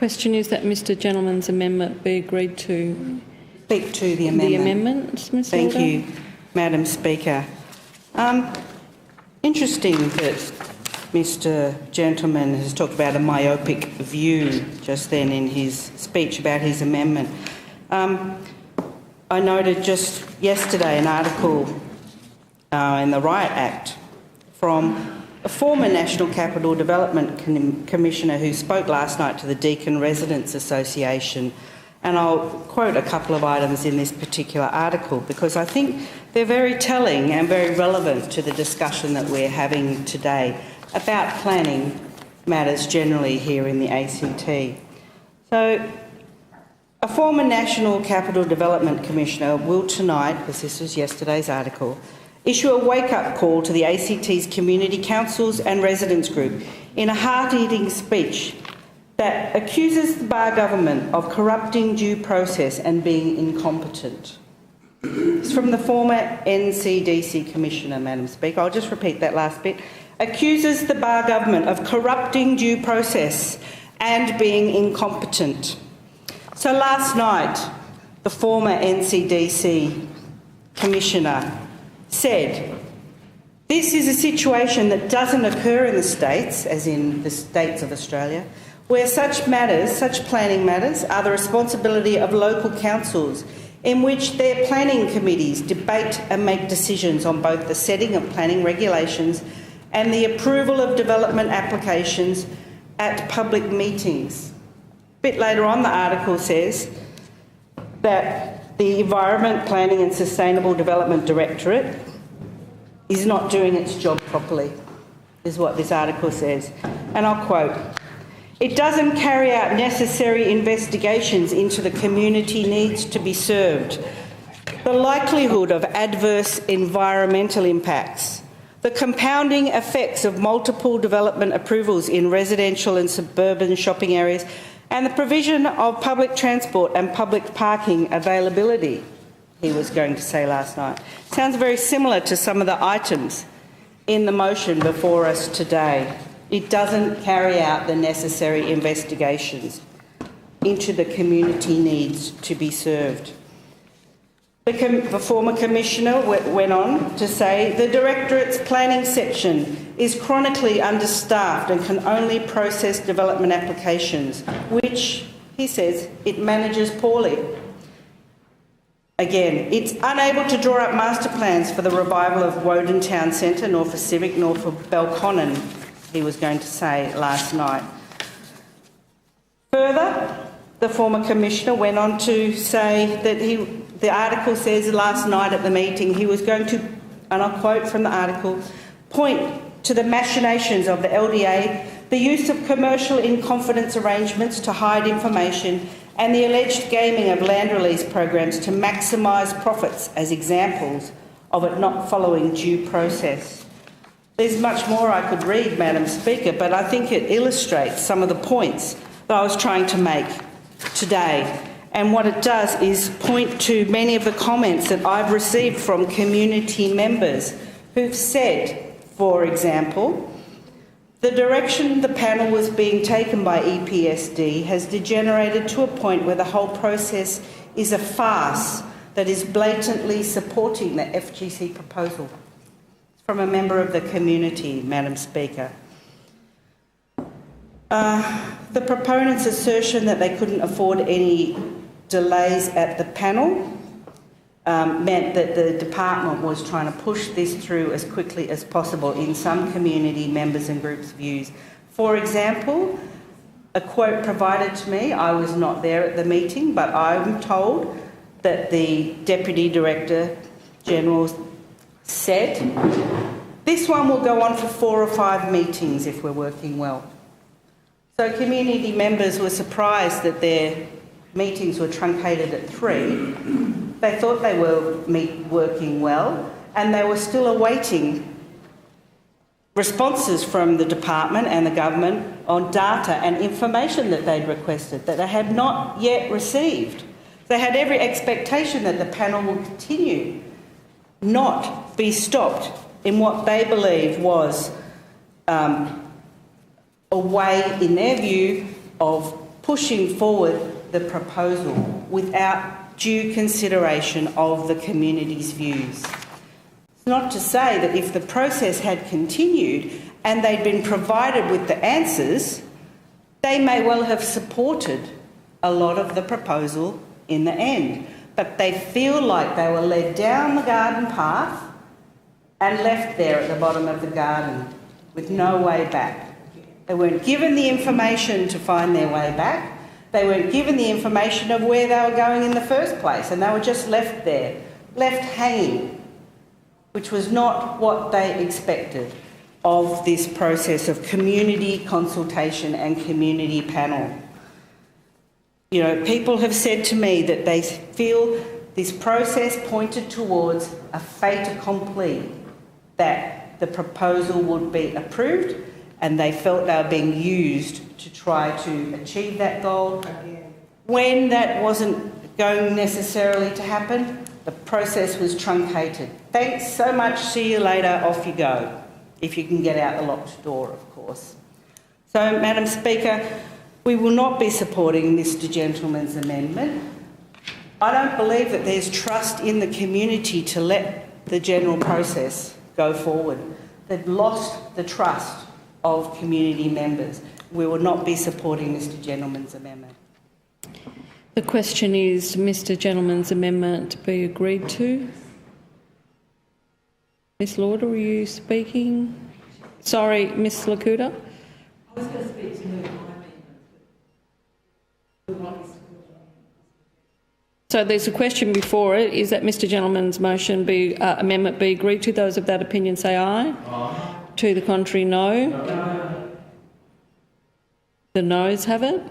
Question is that Mr Gentleman's amendment be agreed to. Speak to the amendment. The amendment, Ms Thank Elder. you, Madam Speaker. Interesting that Mr Gentleman has talked about a myopic view just then in his speech about his amendment. I noted just yesterday an article in the Riot Act from a former National Capital Development Commissioner who spoke last night to the Deakin Residents Association, and I'll quote a couple of items in this particular article because I think they're very telling and very relevant to the discussion that we're having today about planning matters generally here in the ACT. So, a former National Capital Development Commissioner will tonight, because this was yesterday's article, issue a wake-up call to the ACT's community councils and residents group in a hard-hitting speech that accuses the Barr government of corrupting due process and being incompetent. It's from the former NCDC Commissioner, Madam Speaker. I'll just repeat that last bit. Accuses the Barr government of corrupting due process and being incompetent. So last night, the former NCDC Commissioner said, this is a situation that doesn't occur in the states, as in the states of Australia, where such matters, such planning matters, are the responsibility of local councils in which their planning committees debate and make decisions on both the setting of planning regulations and the approval of development applications at public meetings. A bit later on, the article says that the Environment, Planning and Sustainable Development Directorate is not doing its job properly, is what this article says. And I'll quote, "It doesn't carry out necessary investigations into the community needs to be served, the likelihood of adverse environmental impacts, the compounding effects of multiple development approvals in residential and suburban shopping areas, and the provision of public transport and public parking availability," he was going to say last night. Sounds very similar to some of the items in the motion before us today. It doesn't carry out the necessary investigations into the community needs to be served. The former Commissioner went on to say the Directorate's planning section is chronically understaffed and can only process development applications, which, he says, it manages poorly. Again, it's unable to draw up master plans for the revival of Woden Town Centre, nor for Civic, nor for Belconnen, he was going to say last night. Further, the former Commissioner went on to say that the article says last night at the meeting he was going to, and I'll quote from the article, point to the machinations of the LDA, the use of commercial in-confidence arrangements to hide information, and the alleged gaming of land release programs to maximise profits as examples of it not following due process. There's much more I could read, Madam Speaker, but I think it illustrates some of the points that I was trying to make today. And what it does is point to many of the comments that I've received from community members who've said, for example, the direction the panel was being taken by EPSD has degenerated to a point where the whole process is a farce that is blatantly supporting the FGC proposal. It's from a member of the community, Madam Speaker. The proponents' assertion that they couldn't afford any delays at the panel meant that the department was trying to push this through as quickly as possible in some community members and groups' views. For example, a quote provided to me, I was not there at the meeting, but I'm told that the Deputy Director General said, this one will go on for 4 or 5 meetings if we're working well. So community members were surprised that their meetings were truncated at 3. They thought they were working well, and they were still awaiting responses from the department and the government on data and information that they'd requested that they had not yet received. They had every expectation that the panel will continue, not be stopped in what they believe was a way, in their view, of pushing forward the proposal without due consideration of the community's views. It's not to say that if the process had continued and they'd been provided with the answers, they may well have supported a lot of the proposal in the end. But they feel like they were led down the garden path and left there at the bottom of the garden with no way back. They weren't given the information to find their way back. They weren't given the information of where they were going in the first place, and they were just left there, left hanging, which was not what they expected of this process of community consultation and community panel. You know, people have said to me that they feel this process pointed towards a fait accompli, that the proposal would be approved, and they felt they were being used to try to achieve that goal. When that wasn't going necessarily to happen, the process was truncated. Thanks so much, see you later, off you go, if you can get out the locked door, of course. So, Madam Speaker, we will not be supporting Mr Gentleman's amendment. I don't believe that there's trust in the community to let the general process go forward. They've lost the trust of community members. We will not be supporting Mr Gentleman's amendment. The question is, Mr Gentleman's amendment be agreed to? Ms Lauder, are you speaking? Sorry, Ms Lakuta? I was going to speak to move my amendment. So there's a question before it. Is that Mr Gentleman's motion amendment be agreed to? Those of that opinion say aye. Aye. To the contrary, no. No. The noes have it.